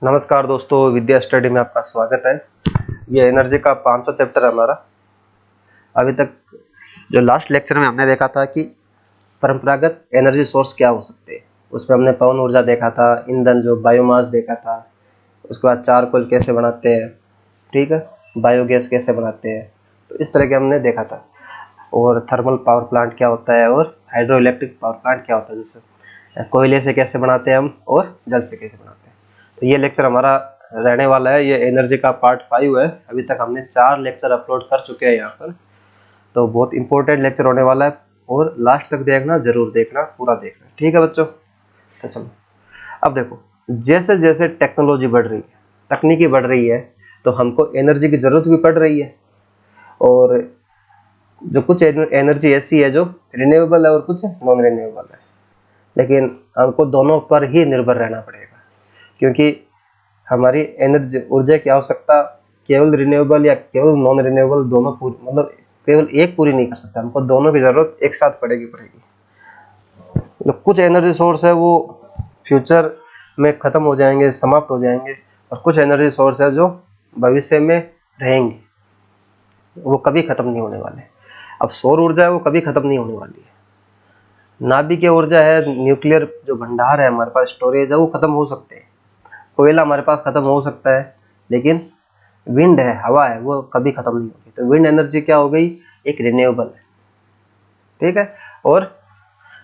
नमस्कार दोस्तों, विद्या स्टडी में आपका स्वागत है। ये एनर्जी का 500 चैप्टर है हमारा। अभी तक जो लास्ट लेक्चर में हमने देखा था कि परंपरागत एनर्जी सोर्स क्या हो सकते हैं। उसमें हमने पवन ऊर्जा देखा था, ईंधन जो बायोमास देखा था, उसके बाद चारकोल कैसे बनाते हैं, ठीक है, बायोगैस कैसे बनाते हैं, तो इस तरह के हमने देखा था। और थर्मल पावर प्लांट क्या होता है और हाइड्रो इलेक्ट्रिक पावर प्लांट क्या होता है, जैसे कोयले से कैसे बनाते हैं हम और जल से कैसे बनाते हैं। तो ये लेक्चर हमारा रहने वाला है, ये एनर्जी का पार्ट 5 है। अभी तक हमने 4 लेक्चर अपलोड कर चुके हैं यहाँ पर, तो बहुत इंपॉर्टेंट लेक्चर होने वाला है और लास्ट तक देखना, जरूर देखना, पूरा देखना, ठीक है बच्चों। तो चलो अब देखो, जैसे जैसे टेक्नोलॉजी बढ़ रही है, तकनीकी बढ़ रही है, तो हमको एनर्जी की जरूरत भी पड़ रही है। और जो कुछ एनर्जी ऐसी है जो रिन्यूएबल है और कुछ नॉन रिन्यूएबल है, लेकिन हमको दोनों पर ही निर्भर रहना पड़ेगा, क्योंकि हमारी एनर्जी ऊर्जा की आवश्यकता केवल रिन्यूएबल या केवल नॉन रिन्यूएबल दोनों पूरी, मतलब केवल एक पूरी नहीं कर सकता, हमको दोनों की जरूरत एक साथ पड़ेगी। तो कुछ एनर्जी सोर्स है वो फ्यूचर में खत्म हो जाएंगे, समाप्त हो जाएंगे, और कुछ एनर्जी सोर्स है जो भविष्य में रहेंगे, वो कभी खत्म नहीं होने वाले। अब सौर ऊर्जा है वो कभी खत्म नहीं होने वाली है। नाभिकीय ऊर्जा है, न्यूक्लियर जो भंडार है हमारे पास, स्टोरेज है, वो खत्म हो सकते हैं। कोयला हमारे पास खत्म हो सकता है, लेकिन विंड है, हवा है, वो कभी खत्म नहीं होगी। तो विंड एनर्जी क्या हो गई, एक रिन्यूएबल है, ठीक है। और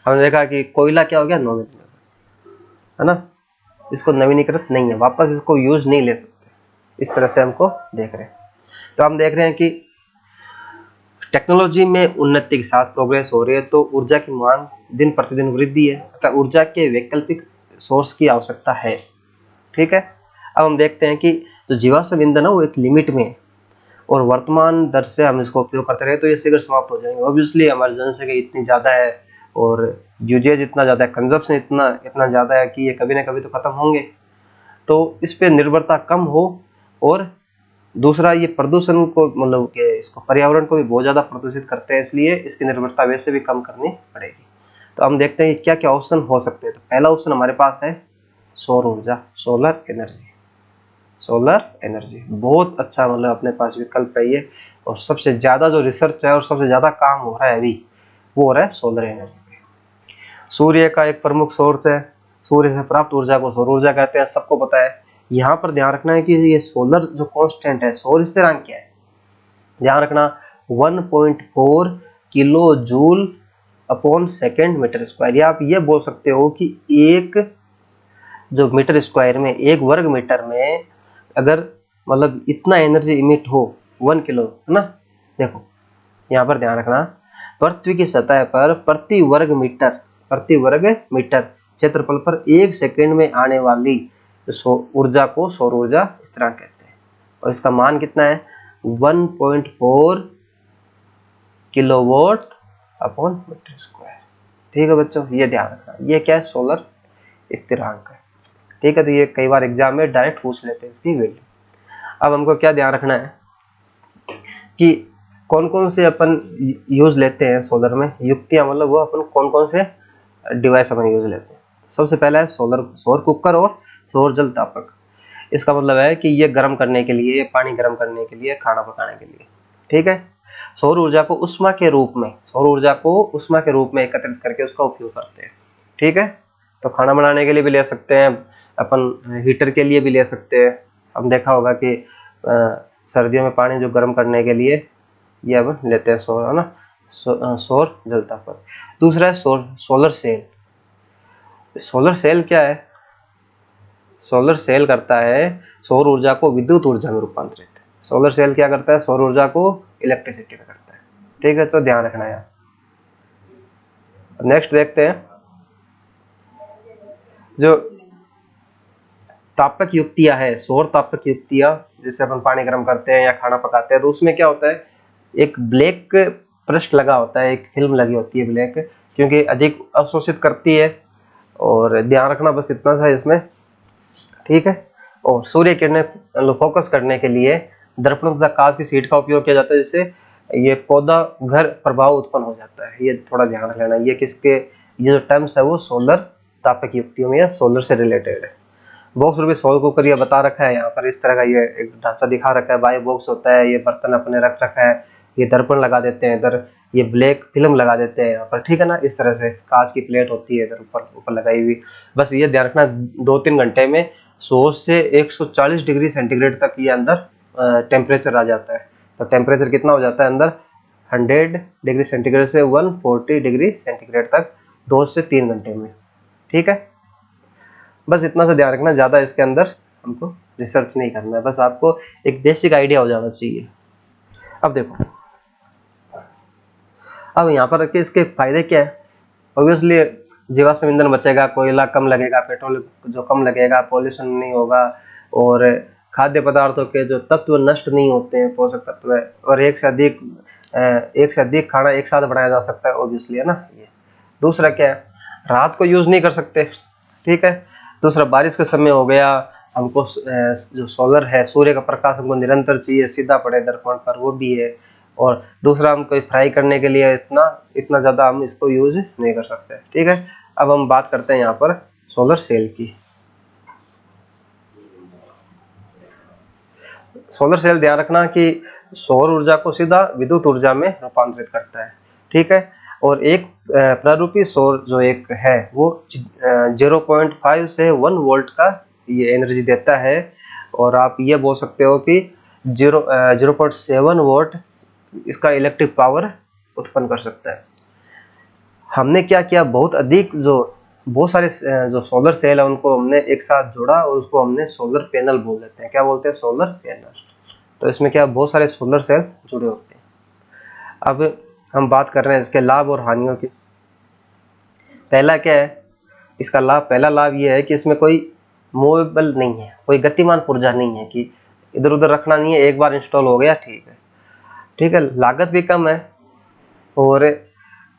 हमने देखा कि कोयला क्या हो गया, नॉन रिन्यूएबल है ना, इसको नवीनीकृत नहीं है, वापस इसको यूज नहीं ले सकते। इस तरह से हमको देख रहे हैं। तो हम देख रहे हैं कि टेक्नोलॉजी में उन्नति के साथ प्रोग्रेस हो रही है, तो ऊर्जा की मांग दिन प्रतिदिन वृद्धि है, अर्थात ऊर्जा के वैकल्पिक सोर्स की आवश्यकता है, ठीक है। अब हम देखते हैं कि जो जीवाश्म ईंधन है वो एक लिमिट में है, और वर्तमान दर से हम इसको उपयोग करते रहे तो ये शीघ्र समाप्त हो जाएंगे। ऑब्वियसली हमारी जनसंख्या इतनी ज़्यादा है और यूजेज इतना ज़्यादा है, कंजप्शन इतना इतना ज़्यादा है कि ये कभी ना कभी तो खत्म होंगे। तो इस पे निर्भरता कम हो, और दूसरा ये प्रदूषण को, मतलब कि इसको पर्यावरण को भी बहुत ज़्यादा प्रदूषित करते हैं, इसलिए इसकी निर्भरता वैसे भी कम करनी पड़ेगी। तो हम देखते हैं क्या क्या ऑप्शन हो सकते हैं। तो पहला ऑप्शन हमारे पास है सौर ऊर्जा, सोलर एनर्जी। सोलर एनर्जी बहुत अच्छा, मतलब अपने पास विकल्प है ये, और सबसे ज्यादा जो रिसर्च है और सबसे ज्यादा काम हो रहा है अभी, वो हो रहा है सोलर एनर्जी पे। सूर्य का एक प्रमुख सोर्स है, सूर्य से प्राप्त ऊर्जा को सौर ऊर्जा कहते हैं, सबको पता है। यहाँ पर ध्यान रखना है कि ये सोलर जो कांस्टेंट है, सौर स्थिरांक क्या है, ध्यान रखना 1.4 kilo joule upon second metre square. या आप ये बोल सकते हो कि एक जो मीटर स्क्वायर में, एक वर्ग मीटर में अगर मतलब इतना एनर्जी इमिट हो, 1 किलो, है ना। देखो यहाँ पर ध्यान रखना, पृथ्वी की सतह पर प्रति वर्ग मीटर क्षेत्रफल पर 1 सेकेंड में आने वाली ऊर्जा को सौर ऊर्जा स्थिरांक कहते हैं, और इसका मान कितना है, 1.4 किलोवाट अपॉन मीटर स्क्वायर, ठीक है बच्चों। ये ध्यान रखना, ये क्या है, सोलर स्थिरांक है, ठीक है। तो ये कई बार एग्जाम में डायरेक्ट पूछ लेते हैं इसकी वैल्यू। अब हमको क्या ध्यान रखना है कि कौन कौन से अपन यूज लेते हैं सोलर में, युक्तियां, मतलब वो अपन कौन कौन से डिवाइस अपन यूज लेते हैं। सबसे पहला है सौर कुकर और सौर जल तापक। इसका मतलब है कि ये गर्म करने के लिए, पानी गर्म करने के लिए, खाना पकाने के लिए, ठीक है। सौर ऊर्जा को उष्मा के रूप में एकत्रित करके उसका उपयोग करते हैं, ठीक है। तो खाना बनाने के लिए भी ले सकते हैं अपन, हीटर के लिए भी ले सकते हैं। हम देखा होगा कि सर्दियों में पानी जो गर्म करने के लिए ये अब लेते हैं सौर, है ना, सौर जल तापक। दूसरा है सोलर सेल। सोलर सेल क्या है, सोलर सेल करता है सौर ऊर्जा को विद्युत ऊर्जा में रूपांतरित। सोलर सेल क्या करता है, सौर ऊर्जा को इलेक्ट्रिसिटी में करता है, ठीक है। तो ध्यान रखना है। नेक्स्ट देखते हैं जो तापक युक्तियां है, सौर तापक युक्तियां, जिससे अपन पानी गर्म करते हैं या खाना पकाते हैं। तो उसमें क्या होता है, एक ब्लैक पृष्ठ लगा होता है, एक फिल्म लगी होती है ब्लैक, क्योंकि अधिक अवशोषित करती है। और ध्यान रखना बस इतना सा इसमें, ठीक है। और सूर्य किरणें फोकस करने के लिए दर्पण तथा कांच की शीट का उपयोग किया जाता है, जिससे ये पौधा घर प्रभाव उत्पन्न हो जाता है। ये थोड़ा ध्यान रख लेना, ये किसके, ये जो टर्म्स है वो सोलर तापक युक्तियों में या सोलर से रिलेटेड है। बॉक्स रूपी सौर कुकर ये बता रखा है, यहाँ पर इस तरह का ये एक ढांचा दिखा रखा है, बायो बॉक्स होता है, ये बर्तन अपने रख रखा है, ये दर्पण लगा देते हैं इधर, ये ब्लैक फिल्म लगा देते हैं यहाँ पर, ठीक है ना। इस तरह से कांच की प्लेट होती है इधर ऊपर ऊपर लगाई हुई। बस ये ध्यान रखना 2-3 घंटे में 100 से 140 डिग्री सेंटीग्रेड तक ये अंदर टेम्परेचर आ जाता है। तो टेम्परेचर कितना हो जाता है अंदर, 100 डिग्री सेंटीग्रेड से 140 डिग्री सेंटीग्रेड तक 2 से 3 घंटे में, ठीक है। बस इतना सा ध्यान रखना, ज्यादा इसके अंदर हमको रिसर्च नहीं करना है, बस आपको एक बेसिक आइडिया हो जाना चाहिए। अब देखो, अब यहाँ पर रखिए इसके फायदे क्या है। ऑब्वियसली जीवाश्म ईंधन बचेगा, कोयला कम लगेगा, पेट्रोल जो कम लगेगा, पॉल्यूशन नहीं होगा, और खाद्य पदार्थों के जो तत्व नष्ट नहीं होते हैं, पोषक तत्व है, और एक से अधिक खाना एक साथ बनाया जा सकता है, ऑब्वियसली, है ना ये। दूसरा क्या है, रात को यूज नहीं कर सकते, ठीक है। दूसरा, बारिश का समय हो गया, हमको जो सोलर है, सूर्य का प्रकाश हमको निरंतर चाहिए, सीधा पड़े दर्पण पर, वो भी है। और दूसरा, हम कोई फ्राई करने के लिए इतना इतना ज्यादा हम इसको यूज नहीं कर सकते, ठीक है। अब हम बात करते हैं यहाँ पर सोलर सेल की। सोलर सेल ध्यान रखना कि सौर ऊर्जा को सीधा विद्युत ऊर्जा में रूपांतरित करता है, ठीक है। और एक प्रारूपी सौर जो एक है वो 0.5 से 1 वोल्ट का ये एनर्जी देता है। और आप ये बोल सकते हो कि 0.7 वोल्ट इसका इलेक्ट्रिक पावर उत्पन्न कर सकता है। हमने क्या किया, बहुत सारे जो सोलर सेल है उनको हमने एक साथ जोड़ा और उसको हमने सोलर पैनल बोल देते हैं। क्या बोलते हैं, सोलर पैनल। तो इसमें क्या, बहुत सारे सोलर सेल जुड़े होते हैं। अब हम बात कर रहे हैं इसके लाभ और हानियों की। पहला क्या है इसका लाभ, पहला लाभ ये है कि इसमें कोई मूवेबल नहीं है, कोई गतिमान पुर्जा नहीं है कि इधर उधर रखना नहीं है, एक बार इंस्टॉल हो गया, ठीक है, ठीक है। लागत भी कम है, और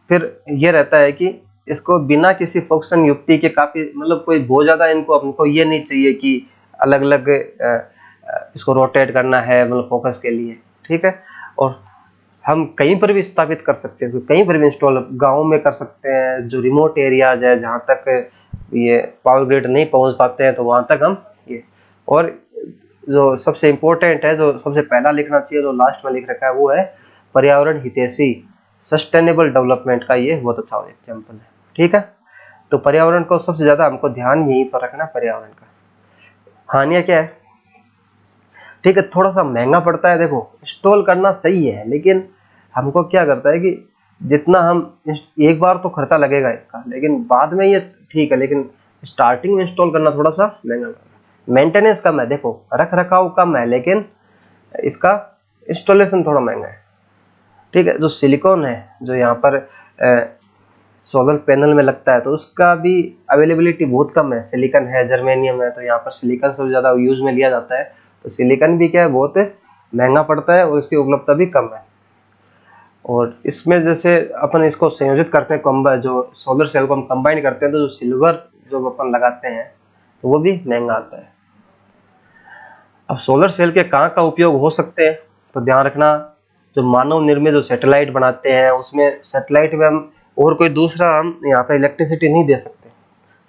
फिर ये रहता है कि इसको बिना किसी फंक्शन युक्ति के काफी, मतलब कोई बहुत ज्यादा इनको हमको ये नहीं चाहिए कि अलग अलग इसको रोटेट करना है, मतलब फोकस के लिए, ठीक है। और हम कहीं पर भी स्थापित कर सकते हैं इसको, कहीं पर भी इंस्टॉल, गाँव में कर सकते हैं, जो रिमोट एरियाज है जहाँ तक ये पावर ग्रिड नहीं पहुंच पाते हैं, तो वहां तक हम ये। और जो सबसे इम्पोर्टेंट है, जो सबसे पहला लिखना चाहिए, जो लास्ट में लिख रखा है, वो है पर्यावरण हितैषी, सस्टेनेबल डेवलपमेंट का ये बहुत अच्छा एग्जाम्पल है, ठीक है। तो पर्यावरण को सबसे ज्यादा हमको ध्यान यहीं पर रखना, पर्यावरण का। हानियां क्या है, ठीक है, थोड़ा सा महंगा पड़ता है। देखो, इंस्टॉल करना सही है, लेकिन हमको क्या करता है कि जितना हम एक बार तो खर्चा लगेगा इसका, लेकिन बाद में ये ठीक है, लेकिन स्टार्टिंग में इंस्टॉल करना थोड़ा सा महंगा लगेगा। मेंटेनेंस कम है, देखो रख रखाव कम है, लेकिन इसका इंस्टॉलेशन थोड़ा महंगा है, ठीक है। जो सिलिकॉन है, जो यहाँ पर सोलर पैनल में लगता है, तो उसका भी अवेलेबिलिटी बहुत कम है। सिलिकॉन है, जर्मेनियम है, तो यहाँ पर सिलिकॉन सबसे ज्यादा यूज में लिया जाता है। तो सिलिकॉन भी क्या है, बहुत महंगा पड़ता है, और इसकी उपलब्धता भी कम है। और इसमें जैसे अपन इसको संयोजित करते हैं, जो सोलर सेल को हम कंबाइन करते हैं, तो जो सिल्वर जो अपन लगाते हैं, तो वो भी महंगा आता है। अब सोलर सेल के कहाँ का उपयोग हो सकते हैं, तो ध्यान रखना, जो मानव निर्मित जो सैटेलाइट बनाते हैं, उसमें सैटेलाइट में हम और कोई दूसरा हम यहाँ पर इलेक्ट्रिसिटी नहीं दे सकते,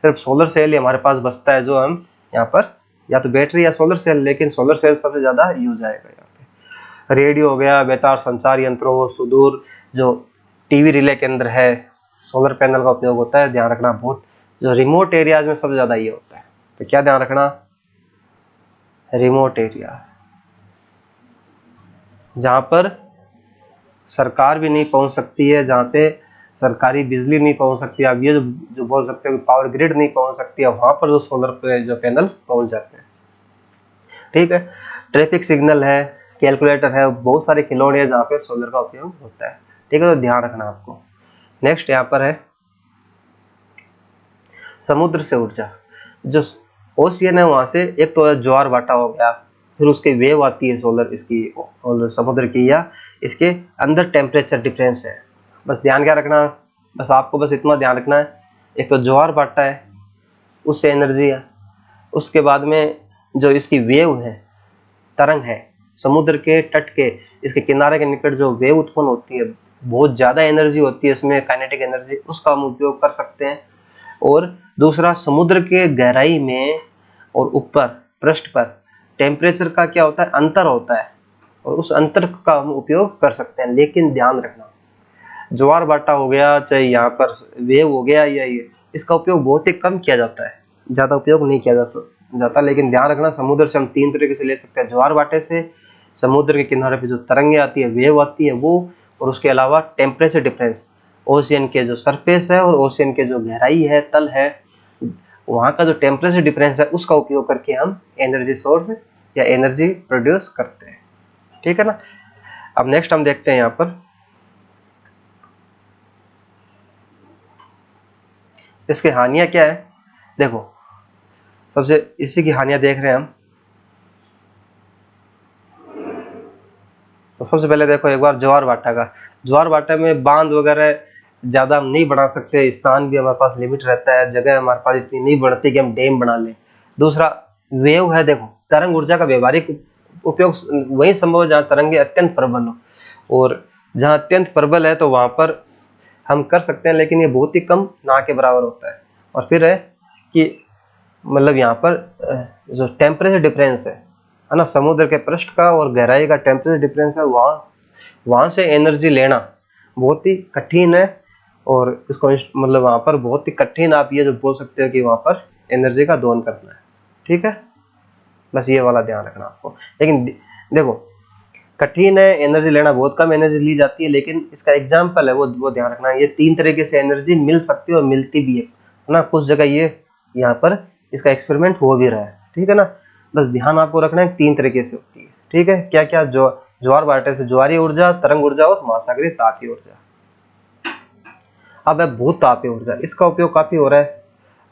सिर्फ सोलर सेल ही हमारे पास बचता है, जो हम यहाँ पर या तो बैटरी या सोलर सेल, लेकिन सोलर सेल सबसे ज्यादा यूज आएगा यहाँ पे। रेडियो हो गया, बेतार संचार यंत्रों, सुदूर जो टीवी रिले के अंदर है, सोलर पैनल का उपयोग होता है। ध्यान रखना, बहुत जो रिमोट एरियाज में सबसे ज्यादा ये होता है। तो क्या ध्यान रखना, रिमोट एरिया जहां पर सरकार भी नहीं पहुंच सकती है, जहाँ पे सरकारी बिजली नहीं पहुंच सकती, आप ये जो बोल सकते हो पावर ग्रिड नहीं पहुंच सकती है, वहां पर जो सोलर पे जो पैनल पहुंच जाते हैं, ठीक है। ट्रैफिक सिग्नल है, कैलकुलेटर है, बहुत सारे खिलौने हैं जहाँ पे सोलर का उपयोग होता है, ठीक है। तो ध्यान रखना आपको। नेक्स्ट यहाँ पर है समुद्र से ऊर्जा। जो ओशियन है, वहां से एक तो ज्वार भाटा हो गया, फिर उसके वेव आती है सोलर इसकी और समुद्र की, या इसके अंदर टेम्परेचर डिफरेंस है। बस ध्यान क्या रखना, बस आपको बस इतना ध्यान रखना है, एक तो ज्वार भाटा है, उससे एनर्जी है। उसके बाद में जो इसकी वेव है, तरंग है, समुद्र के तट के इसके किनारे के निकट जो वेव उत्पन्न होती है, बहुत ज्यादा एनर्जी होती है इसमें, काइनेटिक एनर्जी, उसका हम उपयोग कर सकते हैं। और दूसरा, समुद्र के गहराई में और ऊपर पृष्ठ पर टेम्परेचर का क्या होता है, अंतर होता है, और उस अंतर का हम उपयोग कर सकते हैं। लेकिन ध्यान रखना, ज्वार भाटा हो गया, चाहे यहाँ पर वेव हो गया, या ये इसका उपयोग बहुत ही कम किया जाता है, ज्यादा उपयोग नहीं किया जाता। लेकिन ध्यान रखना, समुद्र से हम 3 तरीके से ले सकते हैं, ज्वार भाटे से, समुद्र के किनारे पे जो तरंगे आती है, वेव आती है वो, और उसके अलावा टेम्परेचर डिफरेंस, ओशियन के जो सरफेस है और ओशियन के जो गहराई है, तल है, वहाँ का जो टेम्परेचर डिफरेंस है, उसका उपयोग करके हम एनर्जी सोर्स या एनर्जी प्रोड्यूस करते हैं। ठीक है ना। अब नेक्स्ट हम देखते हैं यहाँ पर इसकी हानियां क्या है। देखो, सबसे इसी की हानियां देख रहे हैं हम। तो सबसे पहले देखो एक बार ज्वार भाटा का, ज्वार भाटा में बांध वगैरह ज्यादा हम नहीं बना सकते, स्थान भी हमारे पास लिमिट रहता है, जगह हमारे पास इतनी नहीं बढ़ती कि हम डैम बना लें। दूसरा वेव है, देखो तरंग ऊर्जा का व्यवहारिक उपयोग वही संभव है जहाँ तरंगे अत्यंत प्रबल हो, और जहाँ अत्यंत प्रबल है तो वहां पर हम कर सकते हैं, लेकिन ये बहुत ही कम, ना के बराबर होता है। और फिर है कि मतलब यहाँ पर जो टेम्परेचर डिफरेंस है ना, समुद्र के पृष्ठ का और गहराई का टेम्परेचर डिफरेंस है, वहां से एनर्जी लेना बहुत ही कठिन है, और इसको मतलब वहां पर बहुत ही कठिन, आप ये जो बोल सकते हो कि वहां पर एनर्जी का दोहन करना है। ठीक है, बस ये वाला ध्यान रखना आपको। लेकिन देखो, कठिन है, एनर्जी लेना बहुत कम एनर्जी ली जाती है, लेकिन इसका एग्जाम्पल है वो ध्यान रखना, ये 3 तरीके से एनर्जी मिल सकती है और मिलती भी है ना। कुछ जगह ये यहाँ पर इसका एक्सपेरिमेंट हो भी रहा है। ठीक है ना, बस ध्यान आपको रखना है 3 तरीके से होती है। ठीक है, क्या क्या, जो ज्वार भाटे से ज्वारीय ऊर्जा, तरंग ऊर्जा और महासागरीय तापीय ऊर्जा। अब है भू तापीय ऊर्जा, इसका उपयोग काफी हो रहा है।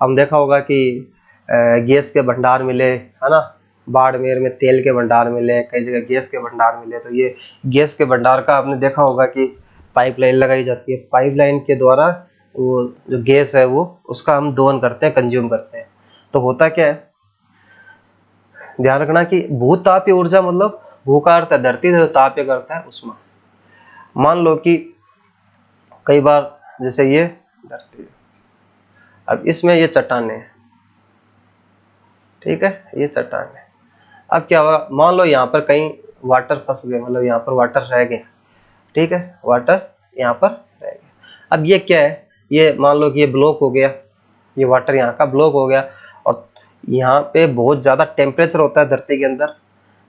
हम देखा होगा कि गैस के भंडार मिले, है ना, बाड़मेर में तेल के भंडार मिले, कई जगह गैस के भंडार मिले, तो ये गैस के भंडार का आपने देखा होगा कि पाइपलाइन लगाई जाती है, पाइपलाइन के द्वारा वो जो गैस है वो उसका हम दोहन करते हैं, कंज्यूम करते हैं। तो होता क्या है, ध्यान रखना कि भूतापीय ऊर्जा मतलब भू का अर्थ है धरती से, तापीय करता है उष्मा। मान लो कि कई बार जैसे ये धरती, अब इसमें ये चट्टाने हैं, ठीक है, ये चट्टान है। अब क्या होगा, मान लो यहाँ पर कहीं वाटर फंस गए, मतलब यहाँ पर वाटर रह गया, ठीक है, वाटर यहाँ पर रह गया। अब ये क्या है, ये मान लो कि ये ब्लॉक हो गया, ये वाटर यहाँ का ब्लॉक हो गया, और यहाँ पे बहुत ज्यादा टेम्परेचर होता है धरती के अंदर।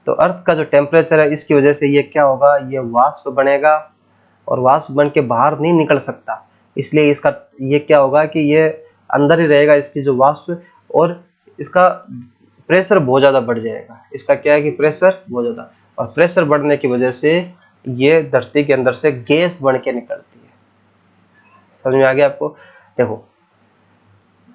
तो अर्थ का जो टेम्परेचर है, इसकी वजह से ये क्या होगा, ये वाष्प बनेगा, और वाष्प बन के बाहर नहीं निकल सकता, इसलिए इसका ये क्या होगा कि ये अंदर ही रहेगा, इसकी जो वाष्प, और इसका प्रेशर बहुत ज्यादा बढ़ जाएगा। इसका क्या है कि प्रेशर बहुत ज्यादा, और प्रेशर बढ़ने की वजह से ये धरती के अंदर से गैस बन के निकलती है। समझ में आ गया आपको। देखो,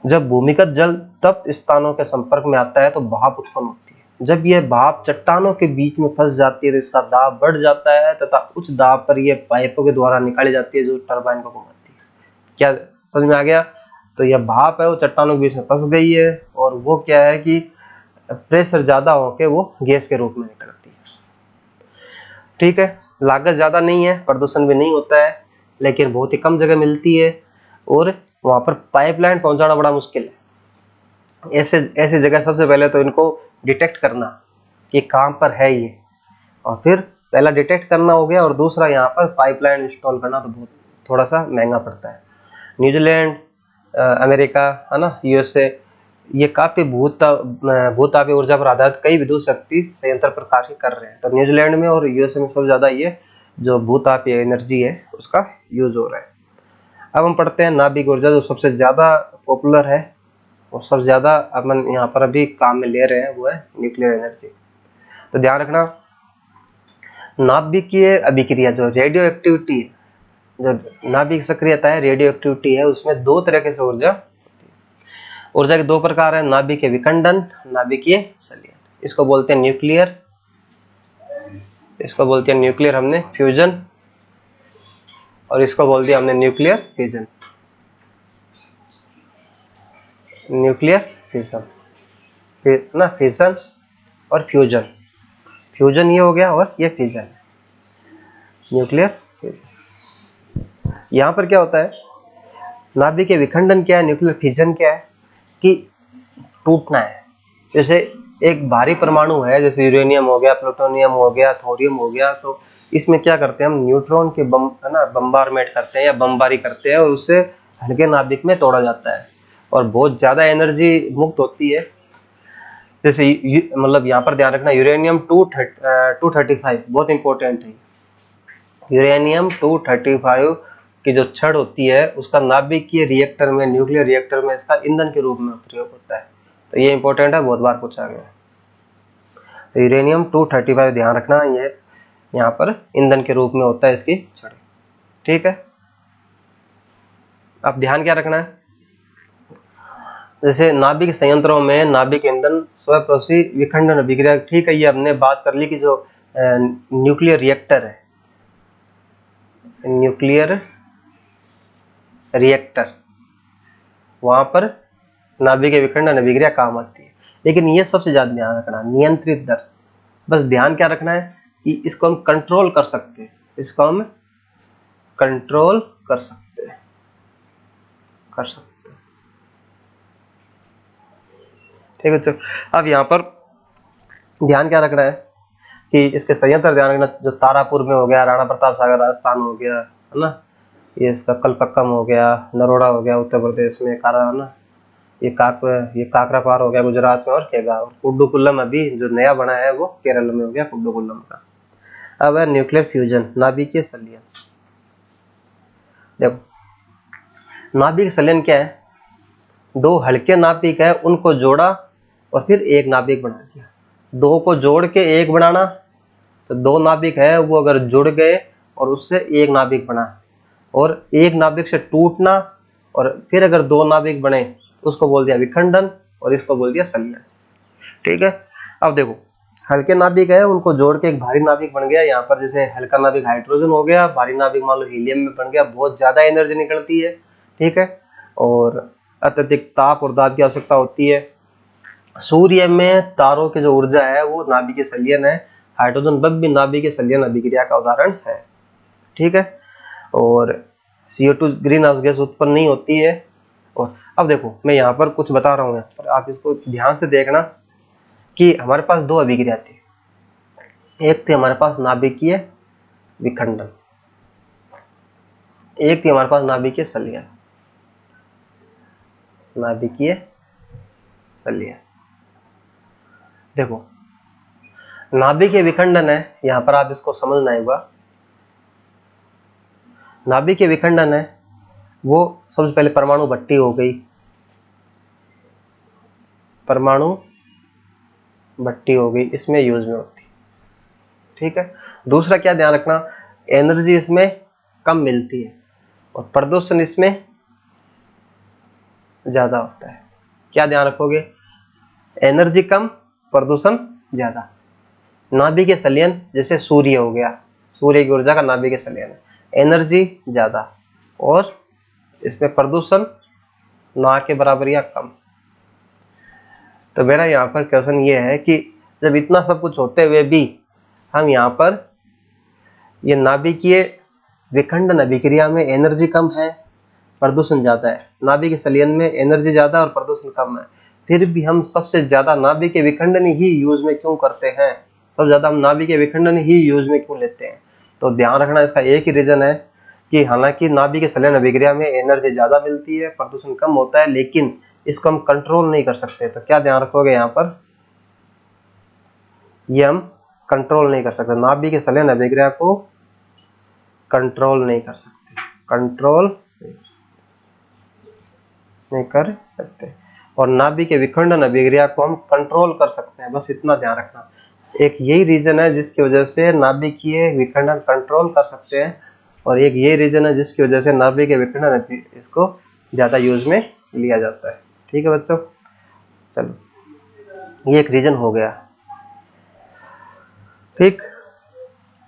जब भूमिगत जल तप्त स्थानों के संपर्क में आता है तो भाप उत्पन्न होती है। जब यह भाप चट्टानों के बीच में फंस जाती है तो इसका दाब बढ़ जाता है, तथा उच्च दाब पर यह पाइपों के द्वारा निकाली जाती है जो टरबाइन को घुमाती है। क्या समझ में आ गया। तो यह भाप है वो चट्टानों के बीच में फंस गई है, और वो क्या है कि प्रेशर ज्यादा होकर वो गैस के रूप में निकलती है। ठीक है, लागत ज्यादा नहीं है, प्रदूषण भी नहीं होता है, लेकिन बहुत ही कम जगह मिलती है, और वहां पर पाइपलाइन पहुंचाना बड़ा मुश्किल है। ऐसे ऐसी जगह सबसे पहले तो इनको डिटेक्ट करना कि कहां पर है ये, और फिर पहला डिटेक्ट करना हो गया, और दूसरा यहाँ पर पाइपलाइन इंस्टॉल करना तो बहुत थोड़ा सा महंगा पड़ता है। न्यूजीलैंड, अमेरिका, है ना, यूएसए, ये काफी भूतापीय ऊर्जा पर आधारित कई विद्युत शक्ति संयंत्र प्रकाशित कर रहे हैं। तो न्यूजीलैंड में और यूएसए में सबसे ज्यादा ये जो भूतापीय एनर्जी है उसका यूज हो रहा है। अब हम पढ़ते हैं नाभिक ऊर्जा, जो सबसे ज्यादा पॉपुलर है और सबसे ज्यादा अपन यहाँ पर अभी काम में ले रहे हैं, वो है न्यूक्लियर एनर्जी। तो ध्यान रखना, नाभिकीय अभिक्रिया जो रेडियो एक्टिविटी, जो नाभिक सक्रियता है, रेडियो एक्टिविटी है, उसमें 2 तरह से ऊर्जा के 2 प्रकार है, नाभिकीय विखंडन, नाभिकीय संलयन। इसको बोलते हैं न्यूक्लियर, इसको बोलते हैं न्यूक्लियर हमने फ्यूजन, और इसको बोल दिया हमने न्यूक्लियर फिजन। न्यूक्लियर फिजन, ना फिजन और फ्यूजन, फ्यूजन ये हो गया और ये फिजन, न्यूक्लियर फिजन। यहाँ पर क्या होता है, नाभिकीय विखंडन क्या है, न्यूक्लियर फिजन क्या है, कि टूटना है, जैसे एक भारी परमाणु है, जैसे यूरेनियम हो गया, प्लूटोनियम हो गया, थोरियम हो गया, तो इसमें क्या करते हैं हम, न्यूट्रॉन के बम है ना, बम्बारमेंट करते हैं या बमबारी करते हैं और उससे हल्के नाभिक में तोड़ा जाता है और बहुत ज्यादा एनर्जी मुक्त होती है। जैसे मतलब यहाँ पर ध्यान रखना, यूरेनियम 235 बहुत इंपॉर्टेंट है। यूरेनियम 235 की जो छड़ होती है उसका नाभिकीय रिएक्टर में, न्यूक्लियर रिएक्टर में इसका ईंधन के रूप में प्रयोग होता है। तो ये इंपॉर्टेंट है, बहुत बार पूछा गया है। तो यूरेनियम 235 ध्यान रखना, ये यहाँ पर ईंधन के रूप में होता है इसकी छड़। ठीक है, अब ध्यान क्या रखना है, जैसे नाभिक संयंत्रों में नाभिक ईंधन स्वप्रोशी विखंडन अभिक्रिया, ठीक है, ये हमने बात कर ली कि जो न्यूक्लियर रिएक्टर है, न्यूक्लियर रिएक्टर, वहां पर नाभिक विखंडन अभिक्रिया काम आती है। लेकिन ये सबसे ज्यादा ध्यान रखना, नियंत्रित दर, बस ध्यान क्या रखना है कि इसको हम कंट्रोल कर सकते हैं, इसको हम कंट्रोल कर सकते हैं, ठीक है। चलो अब यहाँ पर ध्यान क्या रखना है कि इसके संयंत्र ध्यान रखना, जो तारापुर में हो गया, राणा प्रताप सागर राजस्थान हो गया, है ना, ये इसका कलपक्कम हो गया, नरोड़ा हो गया उत्तर प्रदेश में, कारा, है ना, ये काकरापार हो गया गुजरात में, और केगा, और कुड्डुकुल्लम अभी जो नया बना है वो केरल में हो गया, कुड्डुकुल्लम का। अब है न्यूक्लियर फ्यूजन, नाभिकीय संलयन। देखो नाभिक संलयन क्या है, दो हल्के नाभिक है उनको जोड़ा और फिर एक नाभिक बना दिया। दो को जोड़ के एक बनाना, तो दो नाभिक है वो अगर जुड़ गए और उससे एक नाभिक बना, और एक नाभिक से टूटना और फिर अगर दो नाभिक बने तो उसको बोल दिया विखंडन और इसको बोल दिया संलयन। ठीक है, अब देखो हल्के नाभिक है उनको जोड़ के एक भारी नाभिक बन गया। यहाँ पर जैसे हल्का नाभिक हाइड्रोजन हो गया, भारी नाभिक मान लो हीलियम में बन गया, बहुत ज्यादा एनर्जी निकलती है। ठीक है, और अत्यधिक ताप और दाब की आवश्यकता होती है। सूर्य में तारों की जो ऊर्जा है वो नाभिकीय संलयन है। हाइड्रोजन बल्ब भी नाभिकीय संलयन अभिक्रिया का उदाहरण है। ठीक है, और CO2 ग्रीन हाउस गैस उत्पन्न नहीं होती है। और अब देखो मैं यहाँ पर कुछ बता रहा हूँ, पर आप इसको ध्यान से देखना कि हमारे पास दो अभिक्रिया थी, एक थी हमारे पास नाभिकीय विखंडन, एक थी हमारे पास नाभिकीय संलयन। नाभिकीय संलयन, देखो नाभिकीय विखंडन है, यहाँ पर आप इसको समझना एक बार। नाभिकीय विखंडन है वो सबसे पहले परमाणु भट्टी हो गई, परमाणु भट्टी हो गई, इसमें यूज में होती। ठीक है, दूसरा क्या ध्यान रखना, एनर्जी इसमें कम मिलती है और प्रदूषण इसमें ज्यादा होता है। क्या ध्यान रखोगे, एनर्जी कम, प्रदूषण ज्यादा। नाभिकीय संलयन जैसे सूर्य हो गया, सूर्य की ऊर्जा का नाभिकीय संलयन है, एनर्जी ज्यादा और इसमें प्रदूषण ना के बराबर या कम। तो मेरा यहाँ पर क्वेश्चन ये है कि जब इतना सब कुछ होते हुए भी हम यहाँ पर ये नाभिकीय विखंडन अभिक्रिया में एनर्जी कम है, प्रदूषण ज्यादा है, नाभिकीय संलयन में एनर्जी ज्यादा और प्रदूषण कम है, फिर भी हम सबसे ज्यादा नाभिकीय विखंडन ही यूज में क्यों करते हैं, सबसे ज्यादा हम नाभिकीय विखंडन ही यूज में क्यों लेते हैं? तो ध्यान रखना इसका एक ही रीजन है कि हालांकि नाभिकीय संलयन अभिक्रिया में एनर्जी ज्यादा मिलती है, प्रदूषण कम होता है, लेकिन इसको हम कंट्रोल नहीं कर सकते। तो क्या ध्यान रखोगे यहाँ पर, ये हम कंट्रोल नहीं कर सकते, नाभिकीय संलयन अभिक्रिया को कंट्रोल नहीं कर सकते, कंट्रोल नहीं कर सकते। और नाभिकीय विखंडन अभिक्रिया को हम कंट्रोल कर सकते हैं, बस इतना ध्यान रखना। एक यही रीजन है जिसकी वजह से नाभिकीय विखंडन कंट्रोल कर सकते हैं, और एक यही रीजन है जिसकी वजह से नाभिकीय विखंडन इसको ज्यादा यूज में लिया जाता है। ठीक है बच्चों, चलो ये एक रीजन हो गया। ठीक,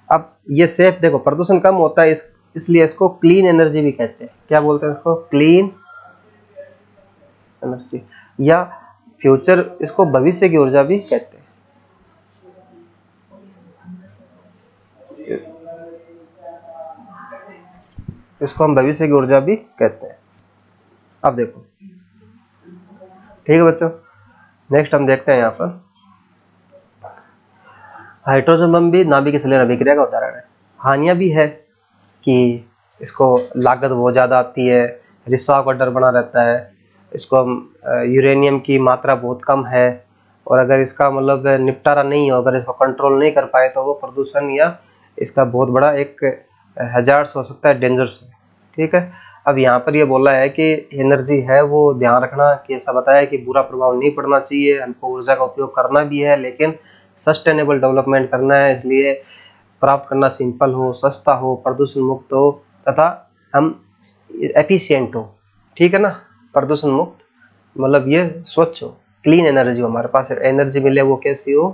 अब ये सेफ, देखो प्रदूषण कम होता है इसलिए इसको क्लीन एनर्जी भी कहते हैं। क्या बोलते हैं इसको, क्लीन एनर्जी, या फ्यूचर, इसको भविष्य की ऊर्जा भी कहते हैं। इसको हम भविष्य की ऊर्जा भी कहते हैं। अब देखो, ठीक है बच्चों, नेक्स्ट हम देखते हैं यहाँ पर हाइड्रोजन बम भी नाभिक संलयन अभिक्रिया का उदाहरण है। हानियां भी है कि इसको लागत बहुत ज़्यादा आती है, रिसाव का डर बना रहता है, इसको यूरेनियम की मात्रा बहुत कम है, और अगर इसका मतलब निपटारा नहीं हो, अगर इसको कंट्रोल नहीं कर पाए तो वो प्रदूषण या इसका बहुत बड़ा एक हैजार्ड्स हो सकता है, डेंजर्स है। ठीक है, अब यहाँ पर ये बोला है कि एनर्जी है वो ध्यान रखना कि ऐसा बताया कि बुरा प्रभाव नहीं पड़ना चाहिए, हमको ऊर्जा का उपयोग करना भी है लेकिन सस्टेनेबल डेवलपमेंट करना है, इसलिए प्राप्त करना सिंपल हो, सस्ता हो, प्रदूषण मुक्त हो तथा हम एफिशिएंट हो। ठीक है ना, प्रदूषण मुक्त मतलब ये स्वच्छ हो, क्लीन एनर्जी हो, हमारे पास एनर्जी मिले वो कैसी हो,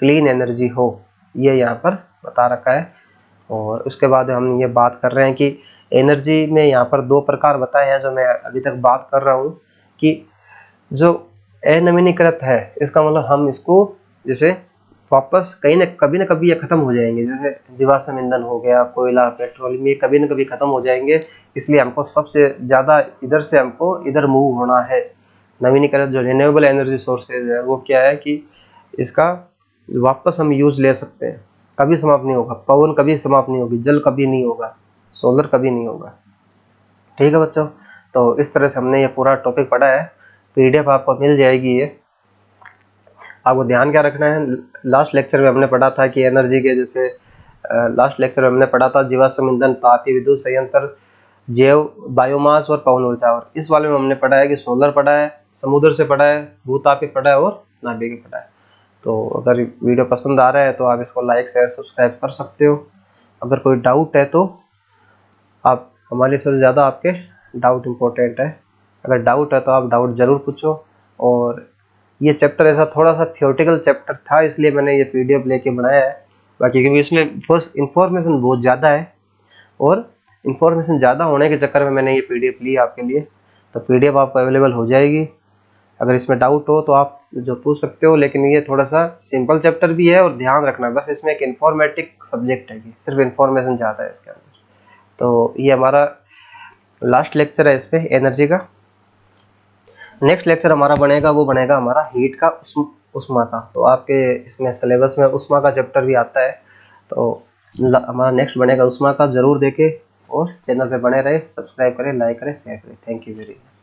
क्लीन एनर्जी हो, ये यहाँ पर बता रखा है। और उसके बाद हम ये बात कर रहे हैं कि एनर्जी में यहाँ पर दो प्रकार बताए हैं जो मैं अभी तक बात कर रहा हूँ कि जो अनवीनीकृत है, इसका मतलब हम इसको जैसे वापस कहीं ना कभी ये खत्म हो जाएंगे, जैसे जीवाश्म ईंधन हो गया, कोयला, पेट्रोलियम, ये कभी ना कभी खत्म हो जाएंगे, इसलिए हमको सबसे ज्यादा इधर से हमको इधर मूव होना है। नवीनीकृत जो रिन्यूएबल एनर्जी सोर्सेज है वो क्या है कि इसका वापस हम यूज ले सकते हैं, कभी समाप्त नहीं होगा, पवन कभी समाप्त नहीं होगी, जल कभी नहीं होगा, सोलर कभी नहीं होगा। ठीक है बच्चों, तो इस तरह से हमने ये पूरा टॉपिक पढ़ा है, पीडीएफ आपको मिल जाएगी। ये आपको ध्यान क्या रखना है, लास्ट लेक्चर में हमने पढ़ा था कि एनर्जी के जैसे लास्ट लेक्चर में हमने पढ़ा था जीवाश्म ईंधन, तापीय विद्युत संयंत्र, जैव, बायोमास और पवन ऊर्जा, और इस वाले में हमने पढ़ा है कि सोलर पढ़ा है, समुद्र से पढ़ा है, भूतापीय पढ़ा है और नाभिकीय पढ़ा है। तो अगर वीडियो पसंद आ रहा है तो आप इसको लाइक, शेयर, सब्सक्राइब कर सकते हो। अगर कोई डाउट है तो आप हमारे लिए सबसे ज़्यादा आपके डाउट इम्पोर्टेंट है, अगर डाउट है तो आप डाउट ज़रूर पूछो। और ये चैप्टर ऐसा थोड़ा सा थियोरेटिकल चैप्टर था, इसलिए मैंने ये पीडीएफ लेके बनाया है, बाकी क्योंकि इसमें फर्स्ट इन्फॉर्मेशन बहुत ज़्यादा है और इन्फॉर्मेशन ज़्यादा होने के चक्कर में मैंने ये पीडीएफ ली आपके लिए। तो पीडीएफ आपको अवेलेबल हो जाएगी, अगर इसमें डाउट हो तो आप जो पूछ सकते हो। लेकिन ये थोड़ा सा सिंपल चैप्टर भी है और ध्यान रखना बस इसमें एक इन्फॉर्मेटिक सब्जेक्ट है कि सिर्फ इन्फॉर्मेशन ज़्यादा है इसके अंदर। तो ये हमारा लास्ट लेक्चर है इस पे एनर्जी का। नेक्स्ट लेक्चर हमारा बनेगा वो बनेगा हमारा हीट का उष्मा का। तो आपके इसमें सिलेबस में उष्मा का चैप्टर भी आता है, तो हमारा नेक्स्ट बनेगा उष्मा का, जरूर देखें और चैनल पे बने रहे, सब्सक्राइब करें, लाइक करें, शेयर करें। Thank you very much.